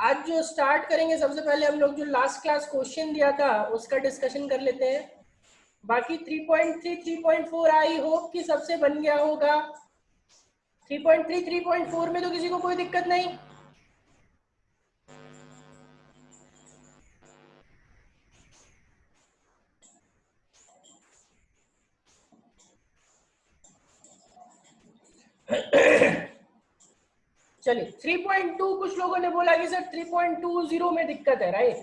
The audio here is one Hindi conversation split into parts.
आज जो स्टार्ट करेंगे सबसे पहले हम लोग जो लास्ट क्लास क्वेश्चन दिया था उसका डिस्कशन कर लेते हैं। बाकी 3.3 3.4 आई होप कि सबसे बन गया होगा। 3.3 3.4 में तो किसी को कोई दिक्कत नहीं। चलिए 3.2 कुछ लोगों ने बोला कि सर 3.20 में दिक्कत है, राइट?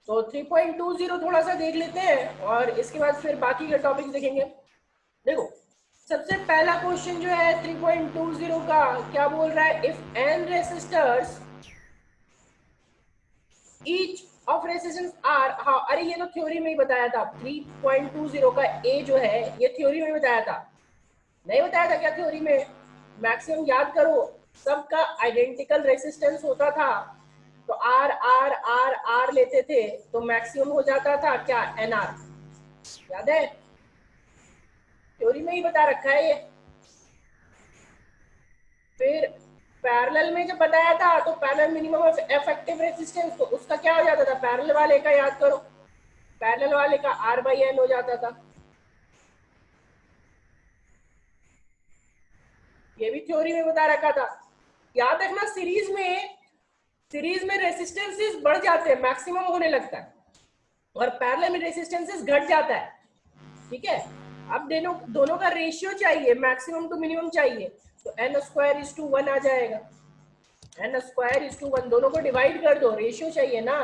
तो 3.20 थोड़ा सा देख लेते हैं और इसके बाद फिर बाकी के टॉपिक देखेंगे। देखो सबसे पहला क्वेश्चन जो है 3.20 का क्या बोल रहा है, if n resistors each of resistance R, हाँ अरे ये तो थ्योरी में ही बताया था। 3.20 का ए जो है ये थ्योरी में बताया था, नहीं बताया था क्या थ्योरी में? मैक्सिमम याद करो, सबका आइडेंटिकल रेसिस्टेंस होता था तो आर आर आर आर लेते थे तो मैक्सिमम हो जाता था क्या, एन आर। याद है, थ्योरी में ही बता रखा है ये। फिर पैरेलल में जब बताया था तो parallel minimum of effective resistance, तो उसका क्या हो जाता था, पैरेलल वाले का याद करो, पैरेलल वाले का आर बाई एन हो जाता था। ये भी थ्योरी में बता रखा था। याद रखना सीरीज में रेसिस्टेंसेस बढ़ जाते हैं, मैक्सिमम होने लगता है, और पैरेलल में रेसिस्टेंसेस घट जाता है। ठीक है, अब दोनों का रेशियो चाहिए, मैक्सिमम टू मिनिमम चाहिए, तो एन स्क्वायर इज टू 1 आ जाएगा। एन स्क्वायर इज टू 1, दोनों को डिवाइड कर दो, रेशियो चाहिए ना,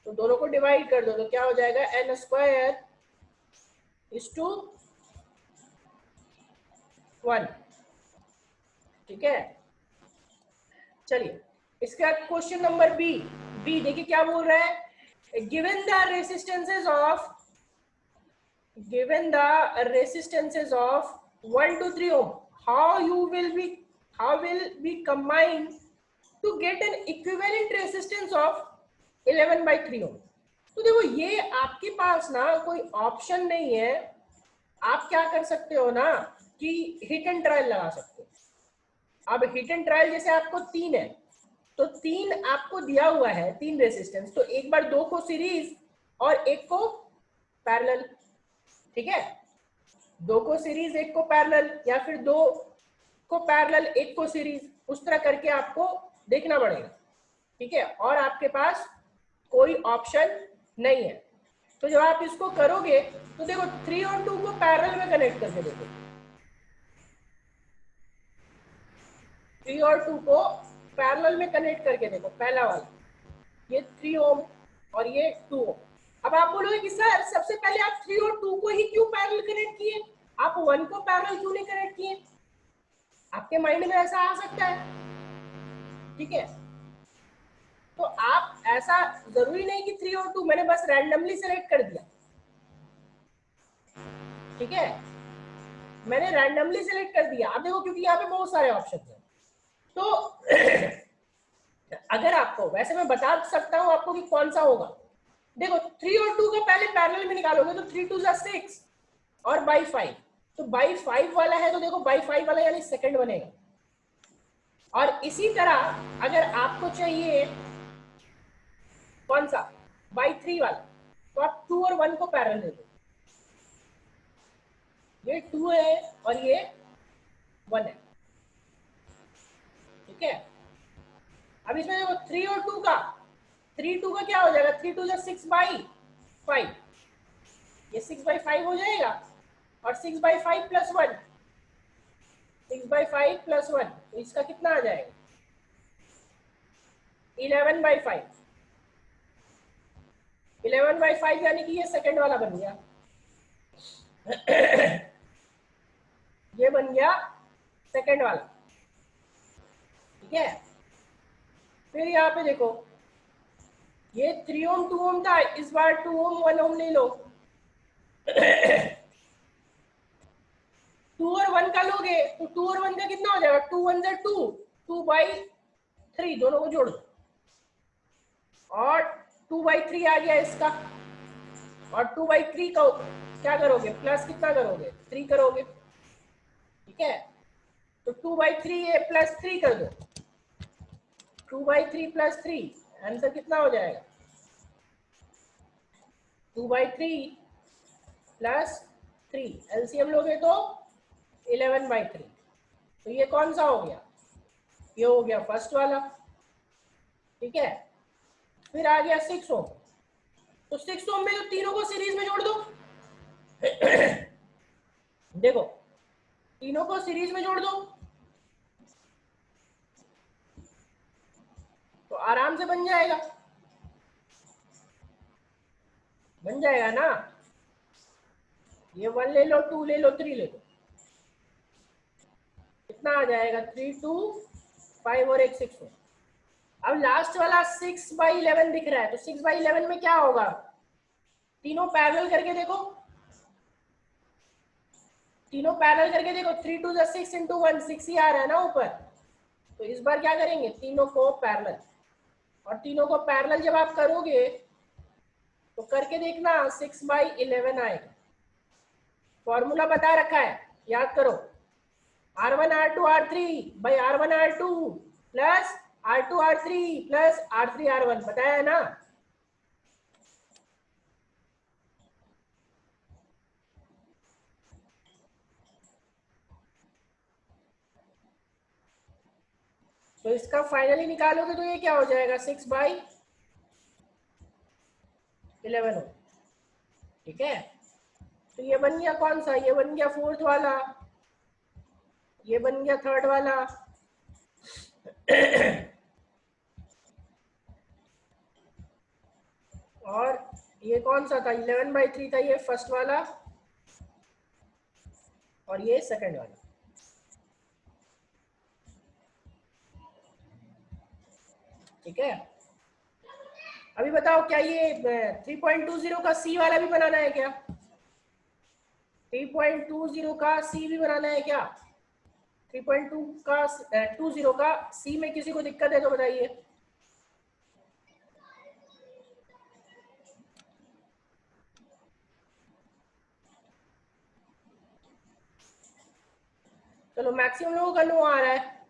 तो दोनों को डिवाइड कर दो तो क्या हो जाएगा, एन स्क्वायर इज टू 1। ठीक है, चलिए इसका क्वेश्चन नंबर बी। बी देखिए क्या बोल रहा है, given the resistances of 1 to 3 ohm, how will be combined to get an equivalent resistance of 11/3 ohm। तो देखो ये आपके पास ना कोई ऑप्शन नहीं है, आप क्या कर सकते हो ना कि हिट एंड ट्रायल लगा सकते हो। अब हिट एंड ट्रायल जैसे आपको 3 है तो 3 आपको दिया हुआ है, 3 रेसिस्टेंस, तो एक बार 2 को सीरीज और एक को पैरेलल। ठीक है, 2 को सीरीज एक को पैरेलल, या फिर 2 को पैरेलल एक को सीरीज, उस तरह करके आपको देखना पड़ेगा। ठीक है, और आपके पास कोई ऑप्शन नहीं है। तो जब आप इसको करोगे तो देखो 3 और 2 को पैरेलल में कनेक्ट करके देखो, 3 और 2 को पैरेलल में कनेक्ट करके देखो। पहला वाला ये 3 ओम और ये 2 ओम। अब आप बोलोगे कि सर सबसे पहले आप 3 और 2 को ही क्यों पैरेलल कनेक्ट किए, आप 1 को पैरेलल क्यों नहीं कनेक्ट किए? आपके माइंड में ऐसा आ सकता है। ठीक है, तो आप ऐसा जरूरी नहीं कि 3 और 2 मैंने बस रैंडमली सेलेक्ट कर दिया। ठीक है, मैंने रैंडमली सेलेक्ट कर दिया। आप देखो क्योंकि यहाँ पे बहुत सारे ऑप्शन हैं, तो अगर आपको, वैसे मैं बता सकता हूँ आपको कि कौन सा होगा। देखो 3 और 2 को पहले पैरेलल में निकालोगे तो 3 2 6 और बाई 5, तो बाई 5 वाला है तो देखो बाई 5 वाला यानी सेकंड बनेगा। और इसी तरह अगर आपको चाहिए कौन सा, बाई 3 वाला, तो आप 2 और 1 को पैरेलल ले लो। ये 2 है और ये 1 है। ठीक है, अब इसमें देखो 3 और 2 का, 3 2 का क्या हो जाएगा, 3 2 6 बाई 5, ये 6 बाई 5 हो जाएगा, और 6 बाई 5 प्लस 1, 6 बाई 5 प्लस 1, तो इसका कितना आ जाएगा, 11 बाई 5। 11 बाई 5 यानी कि ये सेकंड वाला बन गया। ये बन गया सेकंड वाला। ठीक है, फिर यहाँ पे देखो ये 3 ओम 2 ओम था, इस बार 2 ओम 1 ओम ले लो। 2 और 1 का लोगे तो 2 और 1 का कितना हो जाएगा, 2 1 2, 2 बाई 3, दोनों को जोड़ दो और 2 बाई 3 आ गया इसका, और 2 बाई 3 का क्या करोगे, प्लस कितना करोगे, 3 करोगे। ठीक है, तो 2 बाई 3 प्लस 3 कर दो, 2/3 प्लस 3, आंसर कितना हो जाएगा? 2/3 प्लस 3, एलसीएम लोगे तो 11/3। तो ये कौन सा हो गया? ये हो गया फर्स्ट वाला, ठीक है। फिर आ गया 6 ओम। तो 6 ओम में तो तीनों को सीरीज में जोड़ दो। देखो, तीनों को सीरीज में जोड़ दो तो आराम से बन जाएगा, बन जाएगा ना। ये 1 ले लो, 2 ले लो, 3 ले लो, कितना आ जाएगा? 3 2 5 और एक 6 हो। अब लास्ट वाला 6/11 दिख रहा है, तो 6/11 में क्या होगा? तीनों पैरेलल करके देखो, तीनों पैरेलल करके देखो। 3 2 6 इंटू 1, 6 ही आ रहा है ना ऊपर। तो इस बार क्या करेंगे? तीनों को पैरेलल, और तीनों को पैरेलल जब आप करोगे तो करके देखना 6/11 आएगा। फॉर्मूला बता रखा है, याद करो। R1 R2 R3 by R1 R2 plus R2 R3 plus R3 R1, बताया है ना। तो इसका फाइनली निकालोगे तो ये क्या हो जाएगा? 6/11 हो, ठीक है। तो ये बन गया कौन सा? ये बन गया फोर्थ वाला, ये बन गया थर्ड वाला। और ये कौन सा था? 11/3 था, ये फर्स्ट वाला, और ये सेकंड वाला, ठीक है। अभी बताओ, क्या ये 3.20 का सी वाला भी बनाना है क्या? 3.20 का सी भी बनाना है क्या? 3.2 का 20 का सी में किसी को दिक्कत है तो बताइए। चलो, मैक्सिमम लोगों का नो आ रहा है।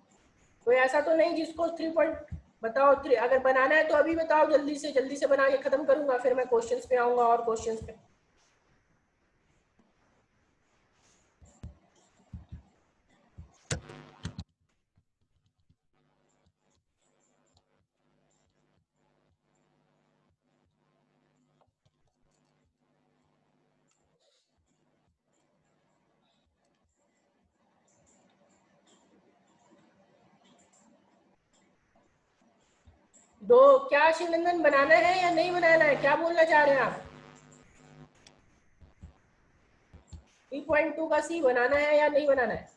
कोई ऐसा तो नहीं जिसको 3 पॉइंट बताओ 3, अगर बनाना है तो अभी बताओ, जल्दी से बना के खत्म करूंगा, फिर मैं क्वेश्चंस पे आऊंगा और क्वेश्चंस पे। दो क्या शिवनंदन, बनाना है या नहीं बनाना है? क्या बोलना चाह रहे हैं आप? 3.2 का सी बनाना है या नहीं बनाना है?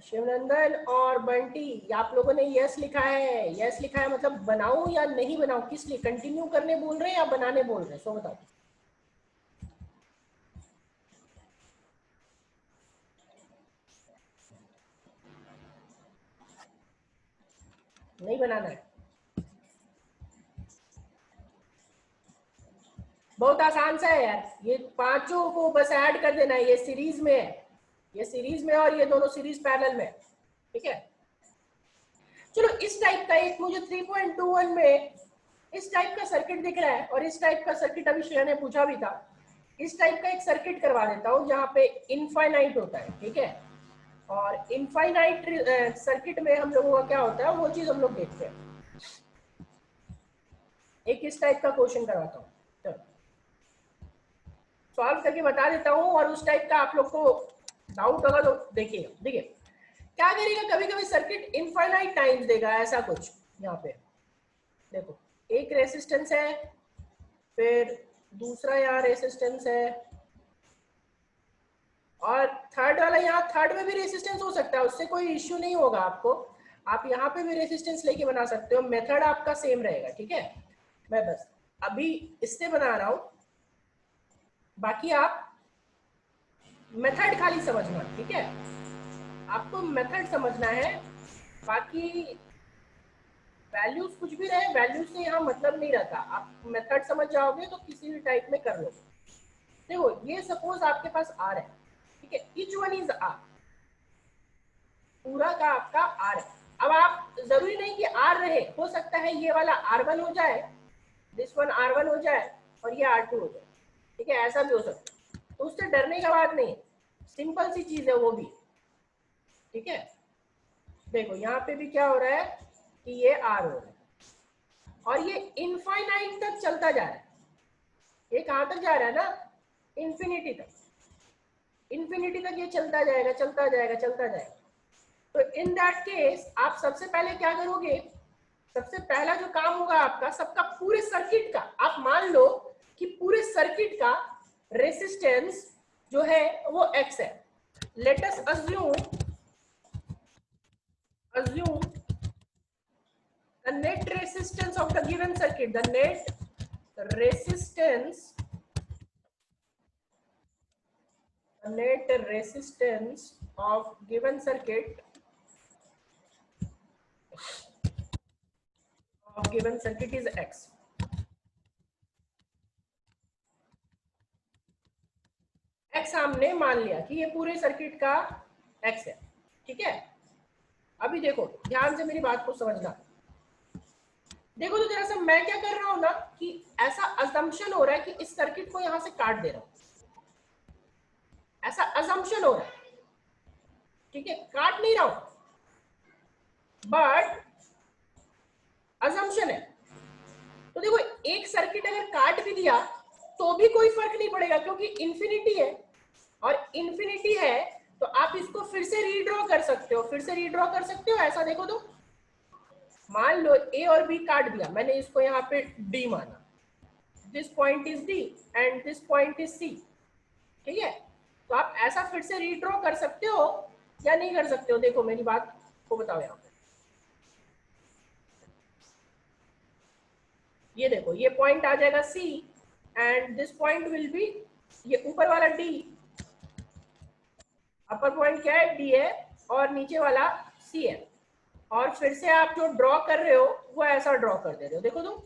शिवनंदन और बंटी, आप लोगों ने यस लिखा है, यस लिखा है, मतलब बनाऊं या नहीं बनाऊं? किस लिए, कंटिन्यू करने बोल रहे हैं या बनाने बोल रहे हैं? सो बताओ। नहीं बनाना है? बहुत आसान सा है यार, ये पांचों को बस ऐड कर देना है। ये सीरीज में है, ये सीरीज में, और ये दोनों सीरीज पैरेलल में, ठीक है। चलो, इस टाइप का एक मुझे 3.21 में इस टाइप का सर्किट दिख रहा है, और इस टाइप का सर्किट अभी श्रेया ने पूछा भी था। इस टाइप का एक सर्किट करवा देता हूँ जहाँ पे इनफाइनाइट होता है, ठीक है। और इनफाइनाइट सर्किट में हम लोगों का क्या होता है, वो चीज हम लोग देखते हैं। एक इस टाइप का क्वेश्चन करवाता हूँ, चलो सॉल्व करके बता देता हूँ, और उस टाइप का आप लोग को डाउट होगा तो देखिएगा। देखिए क्या करेगा, कभी कभी सर्किट इनफाइनाइट टाइम्स देगा, ऐसा कुछ। यहाँ पे देखो, एक रेसिस्टेंस है, फिर दूसरा यहाँ रेसिस्टेंस है, और थर्ड वाला, यहाँ थर्ड में भी रेसिस्टेंस हो सकता है, उससे कोई इश्यू नहीं होगा आपको। आप यहाँ पे भी रेसिस्टेंस लेके बना सकते हो, मेथड आपका सेम रहेगा, ठीक है। मैं बस अभी इससे बना रहा हूँ, बाकी आप मेथड खाली समझना, ठीक है। आपको मेथड समझना है, बाकी वैल्यूज कुछ भी रहे, वैल्यूज से यहाँ मतलब नहीं रहता, आप मेथड समझ जाओगे तो किसी भी टाइप में कर लोगे। देखो ये सपोज आपके पास आर है, ठीक है, ईच वन इज आर, पूरा का आपका आर है। अब आप जरूरी नहीं कि आर रहे, हो सकता है ये वाला R1 हो जाए, दिस वन R1 हो जाए और ये R2 हो जाए, ठीक है, ऐसा भी हो सकता है, तो उससे डरने का बात नहीं, सिंपल सी चीज है वो भी, ठीक है। देखो यहाँ पे भी क्या हो रहा है कि ये R हो रहा है और ये इनफाइनाइट तक चलता जा रहा है, ये कहाँ तक जा रहा है ना, इंफिनिटी तक, इंफिनिटी तक ये चलता जाएगा चलता जाएगा चलता जाएगा। तो इन दैट केस आप सबसे पहले क्या करोगे, सबसे पहला जो काम होगा आपका, सबका पूरे सर्किट का, आप मान लो कि पूरे सर्किट का रेसिस्टेंस जो है वो x है। Let us assume the net resistance of the given circuit, the net resistance of given circuit is x। x हमने मान लिया कि ये पूरे सर्किट का x है, ठीक है। अभी देखो ध्यान से मेरी बात को समझना, देखो तो जरा सा मैं क्या कर रहा हूं ना कि ऐसा अजम्पशन हो रहा है कि इस सर्किट को यहां से काट दे रहा हूं, ऐसा अजम्पशन हो रहा है, ठीक है, काट नहीं रहा हूं बट अजम्पशन है। तो देखो एक सर्किट अगर काट भी दिया तो भी कोई फर्क नहीं पड़ेगा क्योंकि इंफिनिटी है, और इंफिनिटी है तो आप इसको फिर से रीड्रॉ कर सकते हो, फिर से रीड्रॉ कर सकते हो। ऐसा देखो तो मान लो ए और बी काट दिया, मैंने इसको यहाँ पे डी माना, this point is D and this point is C, ठीक है। तो आप ऐसा फिर से रीड्रॉ कर सकते हो या नहीं कर सकते हो, देखो मेरी बात को बताओ यहाँ पे, ये देखो ये पॉइंट आ जाएगा C and this point will be, ये ऊपर वाला डी, अपर पॉइंट क्या है डी है और नीचे वाला सी है, और फिर से आप जो ड्रॉ कर रहे हो वो ऐसा ड्रॉ कर दे रहे हो। देखो तुम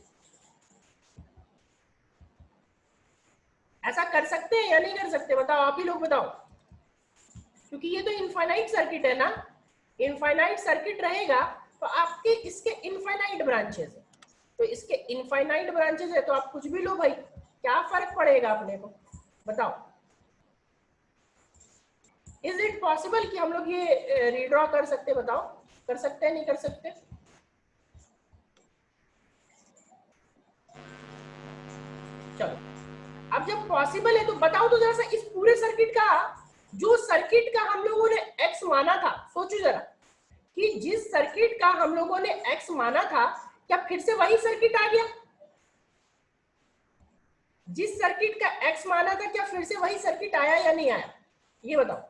ऐसा कर सकते हैं या नहीं कर सकते, बताओ आप ही लोग बताओ, क्योंकि ये तो इनफाइनाइट सर्किट है ना, इनफाइनाइट सर्किट रहेगा तो आपके इसके इनफाइनाइट ब्रांचेस है, तो इसके इनफाइनाइट ब्रांचेस है तो आप कुछ भी लो भाई, क्या फर्क पड़ेगा अपने को, बताओ। इज इट पॉसिबल कि हम लोग ये रीड्रॉ कर सकते, बताओ कर सकते हैं नहीं कर सकते? चलो अब जब पॉसिबल है तो बताओ तो जरा सा, इस पूरे सर्किट का, जो सर्किट का हम लोगों ने एक्स माना था, सोचो जरा कि जिस सर्किट का हम लोगों ने एक्स माना था क्या फिर से वही सर्किट आ गया, जिस सर्किट का एक्स माना था क्या फिर से वही सर्किट आया या नहीं आया, ये बताओ।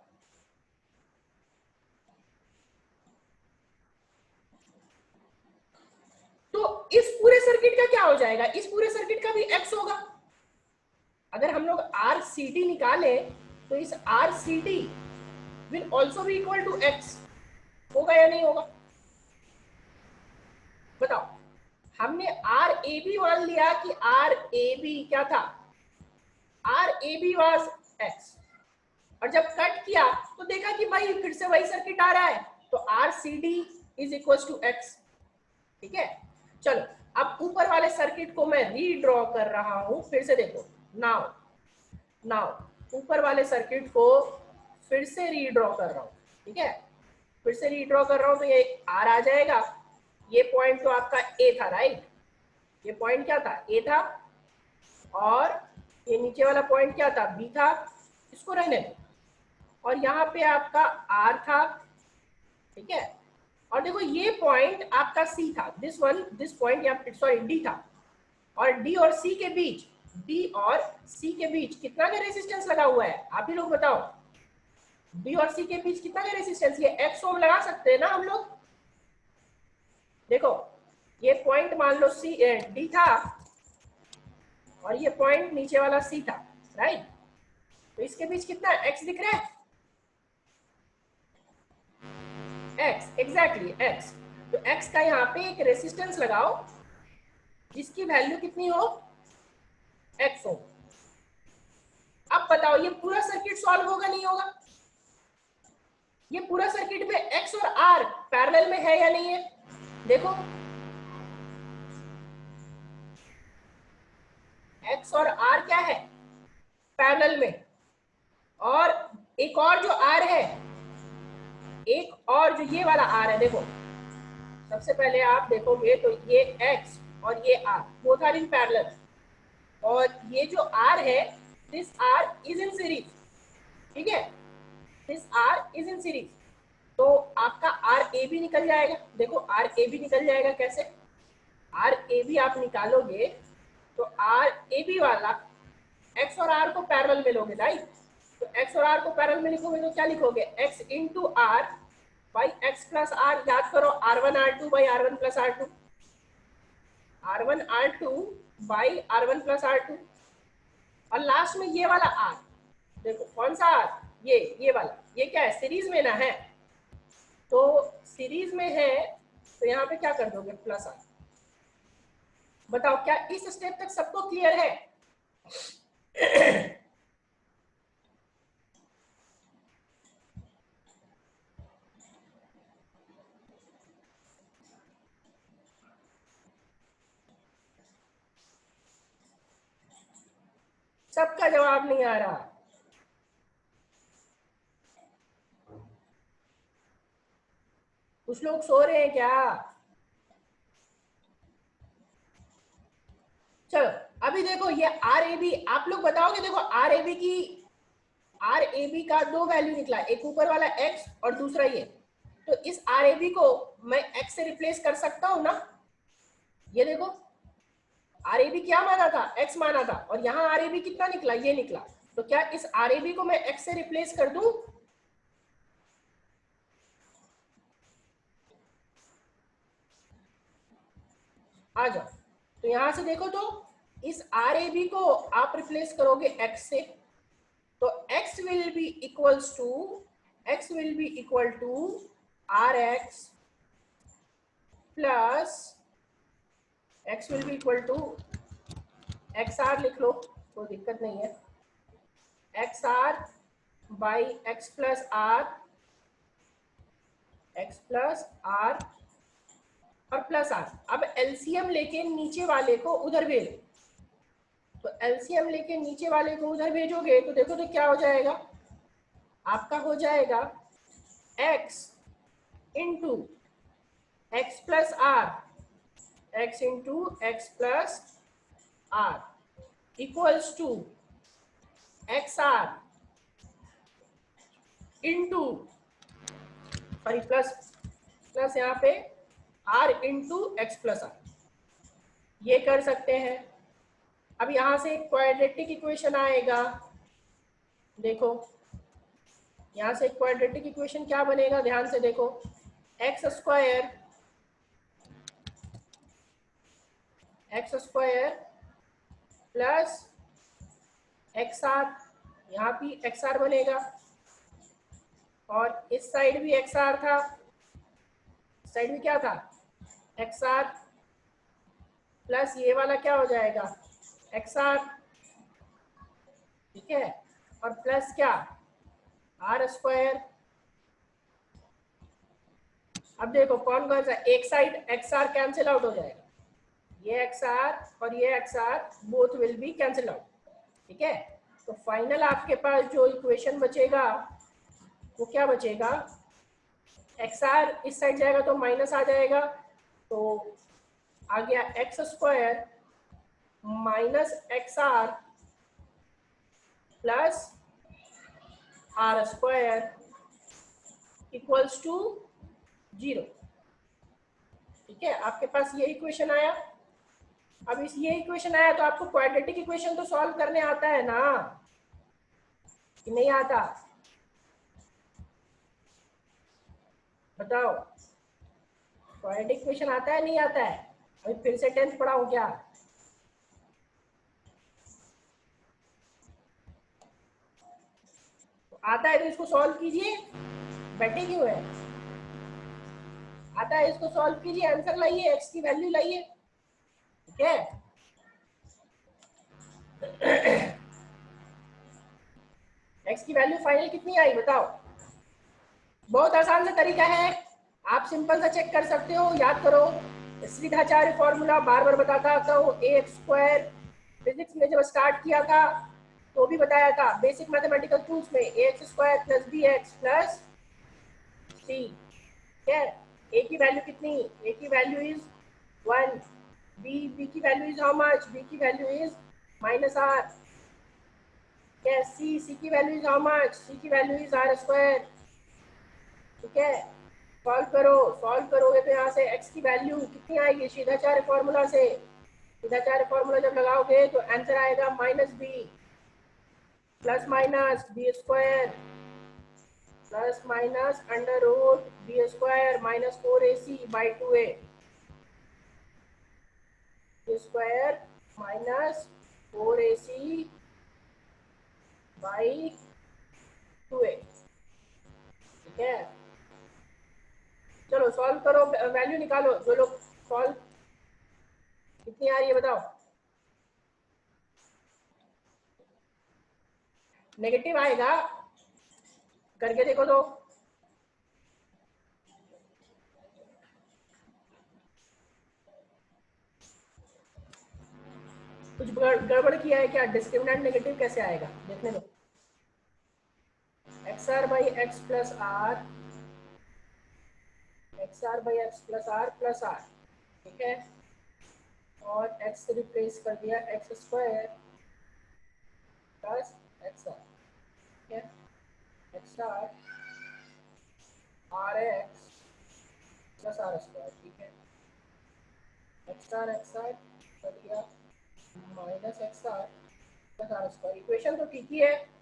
तो इस पूरे सर्किट का क्या हो जाएगा, इस पूरे सर्किट का भी एक्स होगा। अगर हम लोग आर सी डी निकाले तो इस R C D will also be equal to x, होगा या नहीं होगा, बताओ। हमने आर ए बी मान लिया कि आर ए बी क्या था, R A B was x, और जब कट किया तो देखा कि भाई फिर से वही सर्किट आ रहा है, तो R C D is equal to x, ठीक है। चलो अब ऊपर वाले सर्किट को मैं रीड्रॉ कर रहा हूं, फिर से देखो, नाउ नाउ ऊपर वाले सर्किट को फिर से रीड्रॉ कर रहा हूं, ठीक है, फिर से रीड्रॉ कर रहा हूं, तो ये आर आ जाएगा, ये पॉइंट तो आपका ए था, राइट, ये पॉइंट क्या था, ए था, और ये नीचे वाला पॉइंट क्या था, बी था, इसको रहने दो, और यहाँ पे आपका आर था, ठीक है, और देखो ये पॉइंट आपका सी था, दिस पॉइंट या सॉरी डी था, और डी और सी के बीच, डी और सी के बीच कितना का रेजिस्टेंस लगा हुआ है, आप ही लोग बताओ, डी और सी के बीच कितना का रेजिस्टेंस, ये एक्स ओम लगा सकते हैं ना हम लोग। देखो ये पॉइंट मान लो सी डी था और ये पॉइंट नीचे वाला सी था, राइट, तो इसके बीच कितना एक्स दिख रहा है, एक्स, एग्जैक्टली एक्स। तो x का यहाँ पे एक रेसिस्टेंस लगाओ जिसकी वैल्यू कितनी हो, x हो। अब बताओ ये पूरा सर्किट सॉल्व होगा नहीं होगा? ये पूरा सर्किट में x और r पैरेलल में है या नहीं है? देखो x और r क्या है, पैरेलल में। और एक और जो r है, एक और जो ये वाला r है, देखो सबसे पहले आप देखोगे तो ये x और ये r both are in parallel, और ये जो r है this r is in series, ठीक है, this r is in series. तो आपका आर ए भी निकल जाएगा। देखो आर ए भी निकल जाएगा, कैसे? आर ए भी आप निकालोगे तो आर ए बी वाला एक्स और आर को पैरेलल में लोगे, राइट? तो एक्स और आर को पैरेलल में लिखोगे तो क्या लिखोगे, x into R by x plus R. याद करो R one R two by R one plus R two, R one R two by R one plus R two. और लास्ट में ये वाला आर, देखो कौन सा आर, ये वाला, ये क्या है, सीरीज में ना है। तो सीरीज में है तो यहाँ पे क्या कर दोगे, प्लस आर। बताओ क्या इस स्टेप तक सबको क्लियर है? सबका जवाब नहीं आ रहा। कुछ लोग सो रहे हैं क्या? चलो अभी देखो ये आर ए बी, आप लोग बताओगे, देखो आर ए बी का दो वैल्यू निकला, एक ऊपर वाला x और दूसरा ये। तो इस आर ए बी को मैं x से रिप्लेस कर सकता हूं ना? ये देखो आर ए बी क्या माना था, x माना था, और यहाँ आर ए बी कितना निकला, ये निकला। तो क्या इस आर ए बी को मैं x से रिप्लेस कर दूं? आ जाओ। तो यहां से देखो तो इस आर ए बी को आप रिप्लेस करोगे x से, तो x will be equals to rx plus x will be equal to xr, लिख लो कोई दिक्कत नहीं है, xr by x plus r और प्लस r। अब एलसीएम लेके नीचे वाले को उधर भेजो, तो एलसीएम लेके नीचे वाले को उधर भेजोगे तो देखो तो क्या हो जाएगा, आपका हो जाएगा x into x plus R, x into x plus R equals to x R into, sorry plus यहाँ पे r into x plus R, ये कर सकते हैं। अब यहां से एक क्वाड्रेटिक इक्वेशन आएगा, देखो यहां से क्वाड्रेटिक इक्वेशन क्या बनेगा, ध्यान से देखो, x square plus x R, यहाँ भी एक्स आर बनेगा, और इस साइड भी एक्स आर था, इस साइड में क्या था, एक्स आर, प्लस ये वाला क्या हो जाएगा, एक्स आर, ठीक है, और प्लस क्या, आर स्क्वायर। अब देखो कौन कौन सा, एक side x R cancel out हो जाएगा, ये एक्स आर और ये x R both will be cancel out, ठीक है। तो फाइनल आपके पास जो इक्वेशन बचेगा वो क्या बचेगा, एक्स आर इस साइड जाएगा तो माइनस आ जाएगा, तो आ गया x square minus x R plus R square equals to 0, ठीक है। आपके पास ये इक्वेशन आया। अब इस ये इक्वेशन आया तो आपको क्वाड्रेटिक इक्वेशन तो सॉल्व करने आता है ना, कि नहीं आता, बताओ, क्वाड्रेटिक इक्वेशन आता है नहीं आता है? अभी फिर से 10th पढ़ाऊं क्या? तो आता है तो इसको सॉल्व कीजिए, बैठे क्यों है? आता है, इसको सॉल्व कीजिए, आंसर लाइए, एक्स की वैल्यू लाइए, ठीक है। एक्स की वैल्यू फाइनल कितनी आई बताओ। बहुत आसान सा तरीका है, आप सिंपल सा चेक कर सकते हो, याद करो श्रीधाचार्य फॉर्मूला, बार बार बताता आता हूँ, ए एक्स स्क्वायर। फिजिक्स में जब स्टार्ट किया था तो भी बताया था, बेसिक मैथमेटिकल टूल्स में, A X square plus B X plus C, ठीक है। ए की वैल्यू कितनी, ए की वैल्यू इज 1, बी की value is how much, B की value is minus R, C की value is how much, C की वैल्यू इज आर स्क्वायर, ठीक है। सॉल्व करो, सॉल्व करोगे तो यहाँ से x की वैल्यू कितनी आएगी, सीधाचार्य फॉर्मूला से, सीधाचार्य फॉर्मूला जब लगाओगे तो आंसर आएगा minus b plus minus b square plus minus under root b square minus 4ac by 2a square minus 4ac by 2a, ठीक है। चलो सॉल्व करो, वैल्यू निकालो, जो लोग सॉल्व, कितनी आ रही है बताओ। नेगेटिव आएगा, करके देखो तो। कुछ गड़बड़ किया है क्या, डिस्क्रिमिनेंट नेगेटिव कैसे आएगा देखने दो। X R by x plus R, x R by x plus R, ठीक है। और एक्स से रिप्लेस कर दिया x square plus x R, ठीक है। X R R x plus R square, ठीक है। एक्स आर कर दिया minus x R plus R square, equation तो ठीक ही है।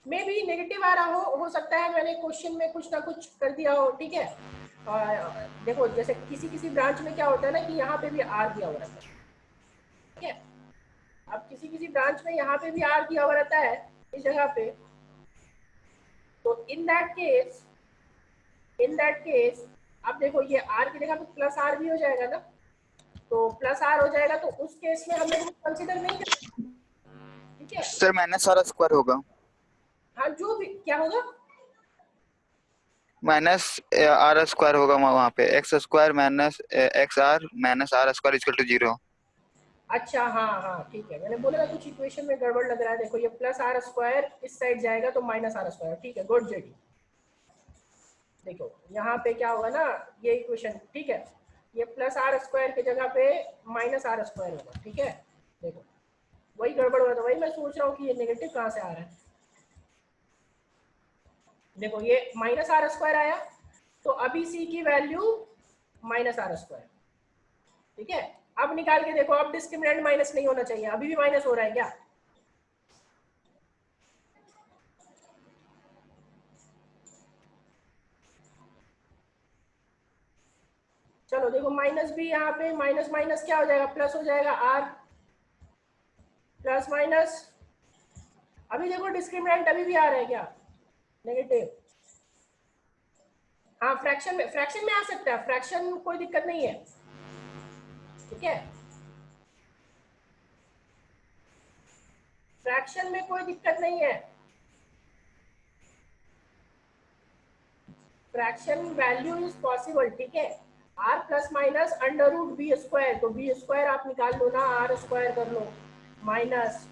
मे भी नेगेटिव आ रहा हो सकता है मैंने क्वेश्चन में कुछ ना कुछ कर दिया हो, ठीक है। देखो जैसे किसी किसी ब्रांच में क्या होता है ना कि यहाँ पे भी आर दिया हुआ रहता है, ठीक है। अब किसी किसी ब्रांच में यहाँ पे भी आर दिया हुआ रहता है इस जगह पे, तो इन दैट केस अब देखो ये आर की जगह पे प्लस आर भी हो जाएगा ना, तो प्लस आर हो जाएगा, तो उस केस में हम लोग कंसिडर नहीं करेंगे, ठीक है। सर माइनस आर स्क्वायर होगा, हाँ जो भी क्या होगा, माइनस आर स्क्वायर होगा वहाँ पे, x square minus x R minus R square equal to 0। अच्छा हाँ हाँ ठीक है, मैंने बोला ना कुछ इक्वेशन में गड़बड़ लग रहा है। देखो ये प्लस आर स्क्वायर इस साइड जाएगा तो माइनस आर स्क्वायर, ठीक है, गुड जेडी। देखो यहाँ पे क्या होगा ना, ये इक्वेशन, ठीक है, ये प्लस आर स्क्वायर की जगह पे माइनस आर स्क्वायर होगा, ठीक है। देखो वही गड़बड़ हुआ था, वही मैं सोच रहा हूँ कि ये नेगेटिव कहाँ से आ रहा है। देखो ये माइनस आर स्क्वायर आया, तो अभी सी की वैल्यू माइनस आर स्क्वायर, ठीक है। अब निकाल के देखो, अब डिस्क्रिमिनेंट माइनस नहीं होना चाहिए, अभी भी माइनस हो रहा है क्या, चलो देखो माइनस भी यहाँ पे माइनस माइनस क्या हो जाएगा, प्लस हो जाएगा, आर प्लस माइनस, अभी देखो डिस्क्रिमिनेंट अभी भी आ रहा है क्या, नेगेटिव। हाँ फ्रैक्शन में आ सकता है, फ्रैक्शन कोई दिक्कत नहीं है, ठीक है। फ्रैक्शन में कोई दिक्कत नहीं है, फ्रैक्शन वैल्यू इज पॉसिबल, ठीक है। R plus minus under root b square, तो बी स्क्वायर आप निकाल लो ना, आर स्क्वायर कर लो, माइनस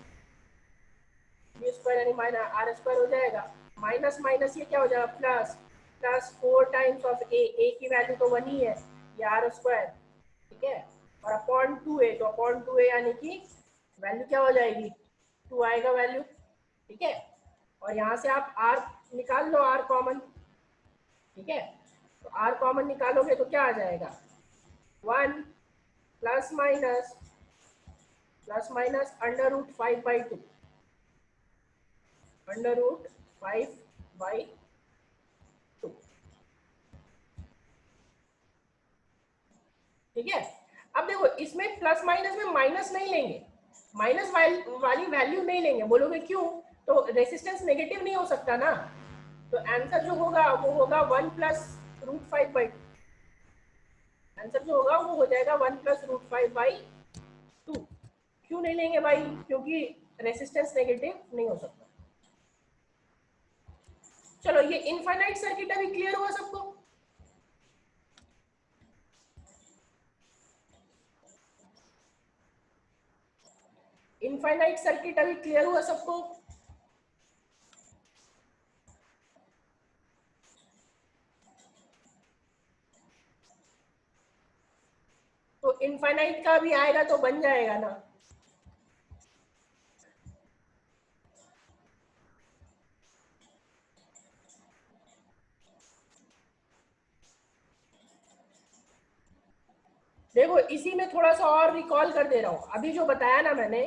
बी स्क्वायर यानी माइनस आर स्क्वायर हो जाएगा, माइनस माइनस ये क्या हो जाएगा, plus plus 4 times of a की वैल्यू तो 1 ही है, ये आर स्क्वायर, ठीक है। और अपॉन 2a, तो अपॉन 2a यानी कि वैल्यू क्या हो जाएगी, 2 आएगा वैल्यू, ठीक है। और यहाँ से आप r निकाल लो, r कॉमन, ठीक है। तो r कॉमन निकालोगे तो क्या आ जाएगा, 1 plus minus under root 5/2, under root 5/2, ठीक है। अब देखो इसमें प्लस माइनस में माइनस नहीं लेंगे, माइनस वाली वैल्यू नहीं लेंगे। बोलोगे क्यों? तो रेसिस्टेंस नेगेटिव नहीं हो सकता ना, तो आंसर जो होगा वो होगा 1 प्लस रूट 5 बाई, आंसर जो होगा वो हो जाएगा 1 प्लस रूट 5 बाई 2। क्यों नहीं लेंगे भाई? क्योंकि रेसिस्टेंस नेगेटिव नहीं हो सकता। चलो ये इनफाइनाइट सर्किट अभी क्लियर हुआ सबको? इनफाइनाइट सर्किट अभी क्लियर हुआ सबको? तो इनफाइनाइट का भी आएगा तो बन जाएगा ना। देखो इसी में थोड़ा सा और रिकॉल कर दे रहा हूं, अभी जो बताया ना मैंने,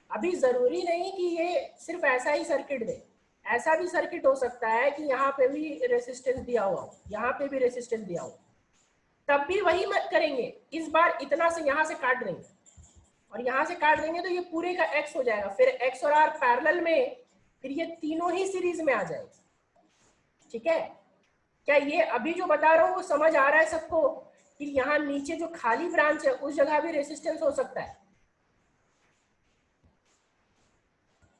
अभी जरूरी नहीं कि ये सिर्फ ऐसा ही सर्किट दे, ऐसा भी सर्किट हो सकता है कि यहाँ पे भी रेसिस्टेंस दिया हुआ हो, यहाँ पे भी रेसिस्टेंस दिया हो, तब भी वही मत करेंगे। इस बार इतना से यहाँ से काट देंगे और यहाँ से काट देंगे तो ये पूरे का x हो जाएगा, फिर x और r पैरेलल में, फिर ये तीनों ही सीरीज में आ जाएगा। ठीक है, क्या ये अभी जो बता रहा हूँ वो समझ आ रहा है सबको कि यहाँ नीचे जो खाली ब्रांच है उस जगह भी रेसिस्टेंस हो सकता है?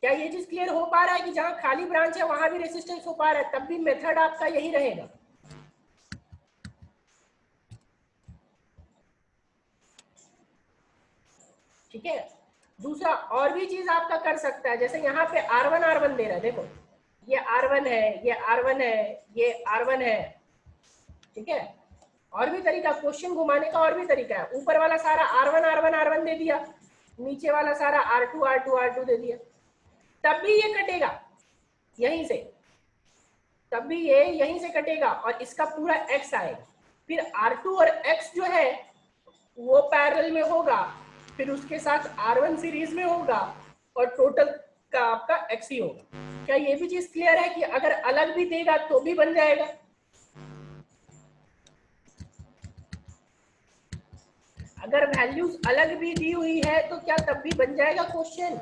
क्या ये चीज क्लियर हो पा रहा है कि जहां खाली ब्रांच है वहां भी रेसिस्टेंस हो पा रहा है? तब भी मेथड आपका यही रहेगा। ठीक है, दूसरा और भी चीज आपका कर सकता है, जैसे यहाँ पे R1 दे रहा है, देखो ये R1 है, ये R1 है, ये R1 है। ठीक है, और भी तरीका क्वेश्चन घुमाने का, और भी तरीका है। ऊपर वाला सारा R1 दे दिया, नीचे वाला सारा R2 दे दिया, तब भी ये कटेगा यहीं से, तब भी ये यहीं से कटेगा और इसका पूरा x आएगा। फिर R2 और x जो है वो पैरेलल में होगा, फिर उसके साथ R1 सीरीज में होगा और टोटल का आपका x ही होगा। क्या ये भी चीज क्लियर है कि अगर अलग भी देगा तो भी बन जाएगा? अगर वैल्यूज अलग भी दी हुई है तो क्या तब भी बन जाएगा क्वेश्चन?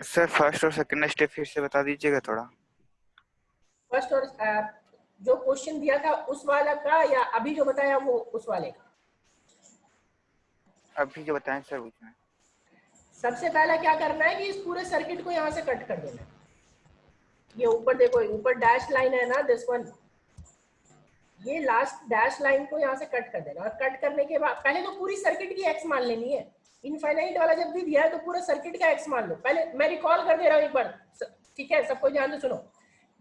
सर फर्स्ट और सेकंड स्टेप फिर से बता दीजिएगा थोड़ा। फर्स्ट और जो क्वेश्चन दिया था उस वाला का, या अभी जो बताया वो उस वाले का? अभी जो बताएं सर उसमें। सबसे पहला क्या करना है कि इस पूरे सर्किट को यहाँ से कट कर देना है। ये ऊपर देखो, ऊपर डैश लाइन है ना, दिस वन, ये लास्ट डैश लाइन को यहाँ से कट कर देना। और कट करने के बाद पहले तो पूरी सर्किट की एक्स मान लेनी है। इनफाइनाइट वाला जब भी दिया है तो पूरा सर्किट का एक्स मान लो। पहले मैं रिकॉल कर दे रहा हूँ एक बार, ठीक है, सबको ध्यान से सुनो।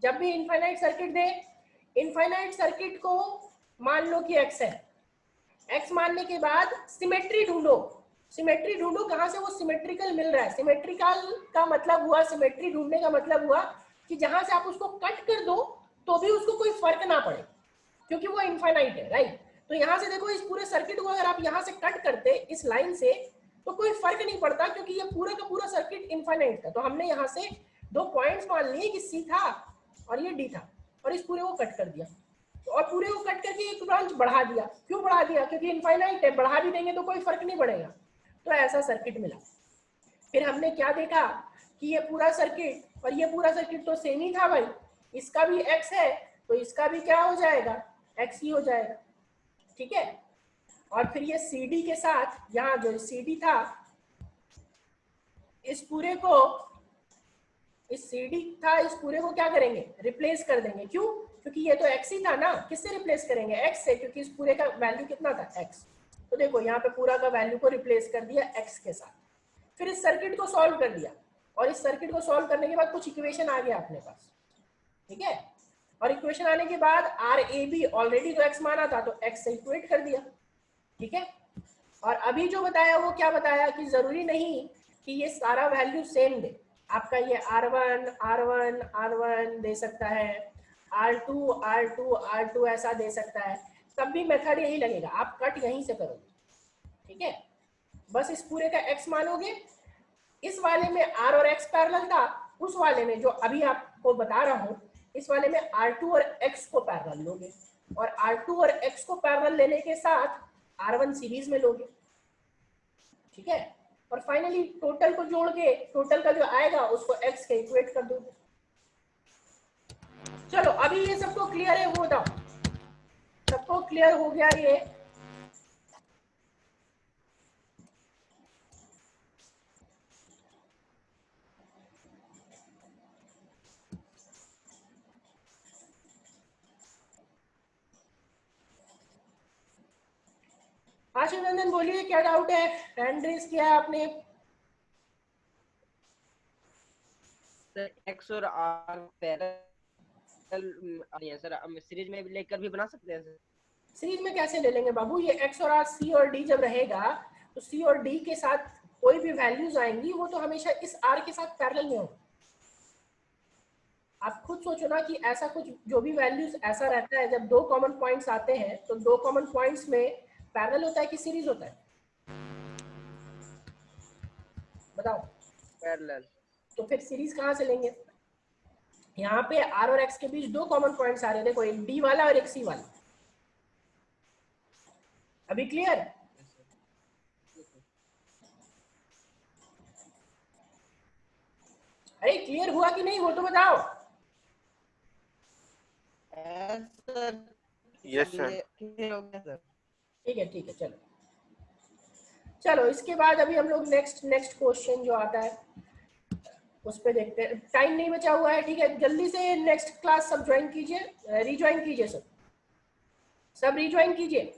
जब भी इनफाइनाइट सर्किट दे, इनफाइनाइट सर्किट को मान लो कि एक्स है। एक्स मानने के बाद सिमेट्री ढूंढो, सिमेट्री ढूंढो कहां से वो सिमेट्रिकल मिल रहा है। सिमेट्रिकल का मतलब हुआ, सिमेट्री ढूंढने का मतलब हुआ कि जहां से आप उसको कट कर दो तो भी उसको कोई फर्क ना पड़े, क्योंकि वो इनफाइनाइट है, राइट। तो यहाँ से देखो, इस पूरे सर्किट को अगर आप यहाँ से कट करते इस लाइन से तो कोई फर्क नहीं पड़ता, क्योंकि ये पूरा का पूरा सर्किट इनफाइनाइट था। तो हमने यहाँ से दो पॉइंट्स मान लिए कि सी था और ये डी था, और इस पूरे को कट कर दिया और पूरे को कट करके एक ब्रांच बढ़ा दिया। क्यों बढ़ा दिया? क्योंकि इनफाइनाइट है, बढ़ा भी देंगे तो कोई फर्क नहीं पड़ेगा। तो ऐसा सर्किट मिला। फिर हमने क्या देखा कि ये पूरा सर्किट और ये पूरा सर्किट तो सेम ही था भाई, इसका भी एक्स है तो इसका भी क्या हो जाएगा, एक्स ही हो जाएगा। ठीक है, और फिर ये सी डी के साथ, यहाँ जो सी डी था इस पूरे को, इस सी डी था इस पूरे को क्या करेंगे, रिप्लेस कर देंगे। क्यों? क्योंकि ये तो एक्स ही था ना, किससे रिप्लेस करेंगे, एक्स से, क्योंकि इस पूरे का वैल्यू कितना था, एक्स। तो देखो यहाँ पे पूरा का वैल्यू को रिप्लेस कर दिया एक्स के साथ। फिर इस सर्किट को सॉल्व कर दिया, और इस सर्किट को सॉल्व करने के बाद कुछ इक्वेशन आ गया अपने पास। ठीक है, और इक्वेशन आने के बाद आर ए बी ऑलरेडी तो एक्स माना था तो एक्स से इक्वेट कर दिया। ठीक है, और अभी जो बताया वो क्या बताया कि जरूरी नहीं कि ये सारा वैल्यू सेम दे। आपका ये R1 R1 R1 दे सकता है, R2 R2 R2 ऐसा दे सकता है, तब भी मेथड यही लगेगा, आप कट यहीं से करोगे। ठीक है, बस इस पूरे का x मानोगे। इस वाले में r और x पैरेलल था उस वाले में जो अभी आपको बता रहा हूँ, इस वाले में R2 और X को पैरेलल लोगे, और R2 और X को पैरेलल लेने के साथ R1 सीरीज में लोगे, ठीक है, और फाइनली टोटल को जोड़ के टोटल का जो आएगा उसको X के इक्वेट कर दोगे। चलो अभी ये सबको क्लियर है, वो बताओ सबको क्लियर हो गया ये? आशीर्वादन बोलिए क्या डाउट है, हैंड रेज किया है आपने? सर एक्स और आर पैरेलल नहीं है सर, हम सीरीज में लेकर भी बना सकते हैं सर? सीरीज में कैसे ले लेंगे बाबू, ये एक्स और आर, सी और डी जब रहेगा तो सी और डी के साथ कोई भी वैल्यूज आएंगी वो तो हमेशा इस आर के साथ पैरेलल में होगी। आप खुद सोचो ना कि ऐसा कुछ जो भी वैल्यूज ऐसा रहता है, जब दो कॉमन पॉइंट्स आते हैं तो दो कॉमन पॉइंट्स में पैरेलल होता है कि सीरीज होता है, बताओ? पैरेलल। तो फिर सीरीज कहाँ से लेंगे? यहाँ पे आर और एक्स के बीच दो कॉमन पॉइंट्स आ रहे हैं, देखो एक डी वाला और एक सी वाला। अभी क्लियर? अरे क्लियर हुआ कि नहीं वो तो बताओ। Yes sir. ठीक है चलो चलो, इसके बाद अभी हम लोग नेक्स्ट क्वेश्चन जो आता है उस पे देखते हैं, टाइम नहीं बचा हुआ है, ठीक है, जल्दी से नेक्स्ट क्लास सब ज्वाइन कीजिए, रिज्वाइन कीजिए, सब रिज्वाइन कीजिए।